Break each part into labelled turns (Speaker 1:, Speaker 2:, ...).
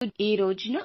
Speaker 1: ఈ రోజున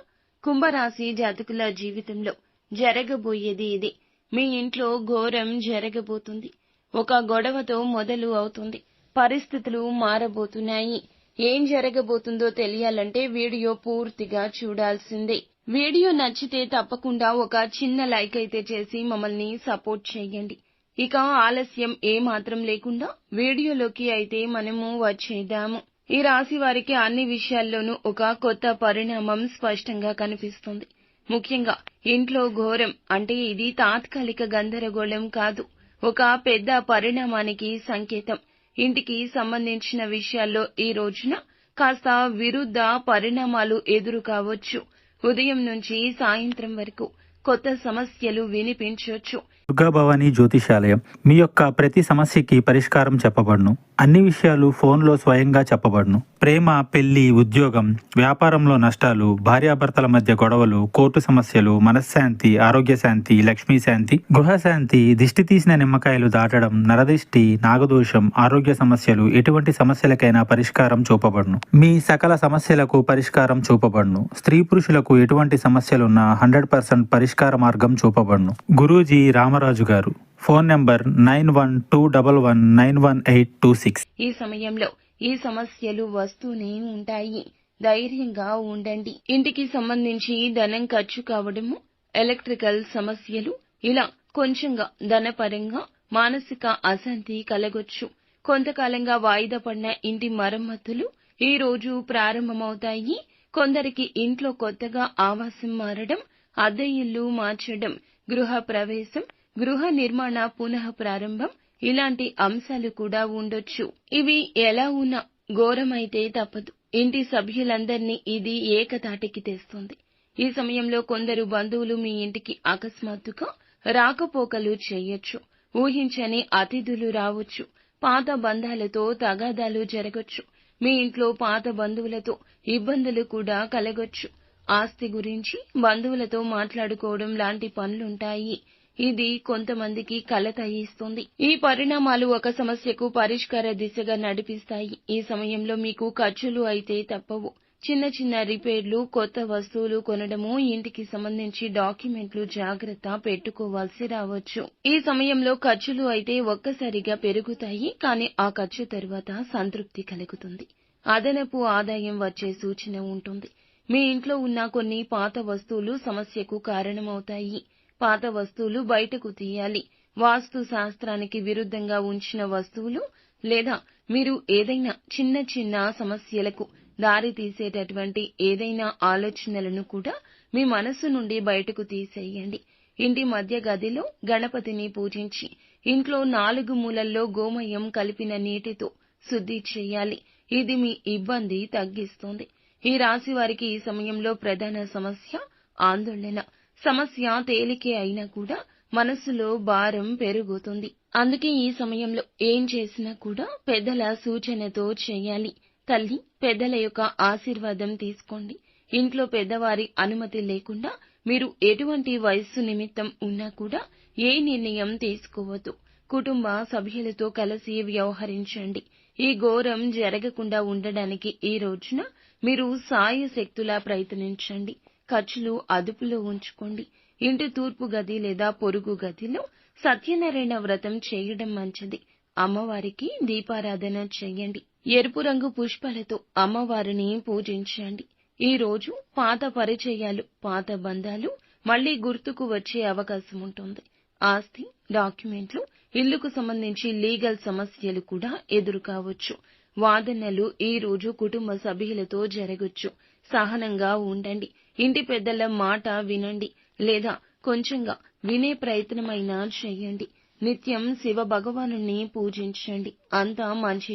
Speaker 1: కుంభరాశి జాతకుల జీవితంలో జరగబోయేది ఇది. మీ ఇంట్లో ఘోరం జరగబోతుంది. ఒక గొడవతో మొదలు అవుతుంది. పరిస్థితులు మారబోతున్నాయి. ఏం జరగబోతుందో తెలియాలంటే వీడియో పూర్తిగా చూడాల్సిందే. వీడియో నచ్చితే తప్పకుండా ఒక చిన్న లైక్ అయితే చేసి మమ్మల్ని సపోర్ట్ చేయండి. ఇక ఆలస్యం ఏమాత్రం లేకుండా వీడియోలోకి అయితే మనము వచ్చేద్దాము. ఈ రాశి వారికి అన్ని విషయాల్లోనూ ఒక కొత్త పరిణామం స్పష్టంగా కనిపిస్తుంది. ముఖ్యంగా ఇంట్లో ఘోరం అంటే ఇది తాత్కాలిక గందరగోళం కాదు, ఒక పెద్ద పరిణామానికి సంకేతం. ఇంటికి సంబంధించిన విషయాల్లో ఈ రోజున కాస్త విరుద్ధ పరిణామాలు ఎదురు కావచ్చు. ఉదయం నుంచి సాయంత్రం వరకు కొత్త సమస్యలు వినిపించవచ్చు.
Speaker 2: దుర్గా భవానీ జ్యోతిషాలయం మీ యొక్క ప్రతి సమస్యకి పరిష్కారం చెప్పబడును. అన్ని విషయాలు ఫోన్లో స్వయంగా చెప్పబడును. ప్రేమ, పెళ్లి, ఉద్యోగం, వ్యాపారంలో నష్టాలు, భార్యాభర్తల మధ్య గొడవలు, కోర్టు సమస్యలు, మనశ్శాంతి, ఆరోగ్య శాంతి, లక్ష్మీ శాంతి, గృహశాంతి, దిష్టి తీసిన నిమ్మకాయలు దాటడం, నరదిష్టి, నాగదోషం, ఆరోగ్య సమస్యలు, ఎటువంటి సమస్యలకైనా పరిష్కారం చూపబడును. మీ సకల సమస్యలకు పరిష్కారం చూపబడును. స్త్రీ పురుషులకు ఎటువంటి సమస్యలున్నా 100% పరిష్కార మార్గం చూపబడును. గురూజీ రామరాజు గారు. Phone number 9121191826.
Speaker 1: ఈ సమయంలో ఈ సమస్యలు వస్తూనే ఉంటాయి. ధైర్యంగా ఉండండి. ఇంటికి సంబంధించి ధనం ఖర్చు కావడము, ఎలక్ట్రికల్ సమస్యలు, ఇలా కొంచెంగా ధనపరంగా మానసిక అశాంతి కలగొచ్చు. కొంతకాలంగా వాయిదా పడిన ఇంటి మరమ్మతులు ఈ రోజు ప్రారంభమవుతాయి. కొందరికి ఇంట్లో కొత్తగా ఆవాసం మారడం, అద్దె ఇల్లు మార్చడం, గృహ ప్రవేశం, గృహ నిర్మాణ పునః ప్రారంభం, ఇలాంటి అంశాలు కూడా ఉండొచ్చు. ఇవి ఎలా ఉన్నా ఘోరమైతే తప్పదు. ఇంటి సభ్యులందరినీ ఇది ఏకతాటికి తెస్తుంది. ఈ సమయంలో కొందరు బంధువులు మీ ఇంటికి అకస్మాత్తుగా రాకపోకలు చేయొచ్చు. ఊహించని అతిథులు రావచ్చు. పాత బంధాలతో తగాదాలు జరగొచ్చు. మీ ఇంట్లో పాత బంధువులతో ఇబ్బందులు కూడా కలగొచ్చు. ఆస్తి గురించి బంధువులతో మాట్లాడుకోవడం లాంటి పనులుంటాయి. ఇది కొంతమందికి కలత ఇస్తుంది. ఈ పరిణామాలు ఒక సమస్యకు పరిష్కార దిశగా నడిపిస్తాయి. ఈ సమయంలో మీకు ఖర్చులు అయితే తప్పవు. చిన్న చిన్న రిపేర్లు, కొత్త వస్తువులు కొనడము, ఇంటికి సంబంధించి డాక్యుమెంట్లు జాగ్రత్త పెట్టుకోవాల్సి రావచ్చు. ఈ సమయంలో ఖర్చులు అయితే ఒక్కసారిగా పెరుగుతాయి, కానీ ఆ ఖర్చు తరువాత సంతృప్తి కలుగుతుంది. అదనపు ఆదాయం వచ్చే సూచన ఉంటుంది. మీ ఇంట్లో ఉన్న కొన్ని పాత వస్తువులు సమస్యకు కారణమవుతాయి. పాత వస్తువులు బయటకు తీయాలి. వాస్తు శాస్త్రానికి విరుద్ధంగా ఉంచిన వస్తువులు లేదా మీరు ఏదైనా చిన్న చిన్న సమస్యలకు దారి తీసేటటువంటి ఏదైనా ఆలోచనలను కూడా మీ మనసు నుండి బయటకు తీసేయండి. ఇంటి మధ్య గదిలో గణపతిని పూజించి ఇంట్లో 4 మూలల్లో గోమయం కలిపిన నీటితో శుద్ధి చేయాలి. ఇది మీ ఇబ్బంది తగ్గిస్తుంది. ఈ రాశి వారికి ఈ సమయంలో ప్రధాన సమస్య ఆందోళన. సమస్య తేలికే అయినా కూడా మనసులో భారం పెరుగుతుంది. అందుకే ఈ సమయంలో ఏం చేసినా కూడా పెద్దల సూచనతో చేయాలి. తల్లి, పెద్దల యొక్క ఆశీర్వాదం తీసుకోండి. ఇంట్లో పెద్దవారి అనుమతి లేకుండా మీరు ఎటువంటి వయస్సు నిమిత్తం ఉన్నా కూడా ఏ నిర్ణయం తీసుకోవద్దు. కుటుంబ సభ్యులతో కలిసి వ్యవహరించండి. ఈ ఘోరం జరగకుండా ఉండడానికి ఈ రోజున మీరు సాయశక్తులా ప్రయత్నించండి. ఖర్చులు అదుపులో ఉంచుకోండి. ఇంటి తూర్పు గది లేదా పొరుగు గదిలో సత్యనారాయణ వ్రతం చేయడం మంచిది. అమ్మవారికి దీపారాధన చేయండి. ఎరుపు రంగు పుష్పాలతో అమ్మవారిని పూజించండి. ఈ రోజు పాత పరిచయాలు, పాత బంధాలు మళ్లీ గుర్తుకు వచ్చే అవకాశం ఉంటుంది. ఆస్తి, డాక్యుమెంట్లు, ఇల్లుకు సంబంధించి లీగల్ సమస్యలు కూడా ఎదురు కావచ్చు. వాదనలు ఈ రోజు కుటుంబ సభ్యులతో జరగొచ్చు. సహనంగా ఉండండి. ఇంటి పెద్దల మాట వినండి లేదా కొంచెంగా వినే ప్రయత్నమైనా చేయండి. నిత్యం శివ భగవానుని పూజించండి. అంతా మంచి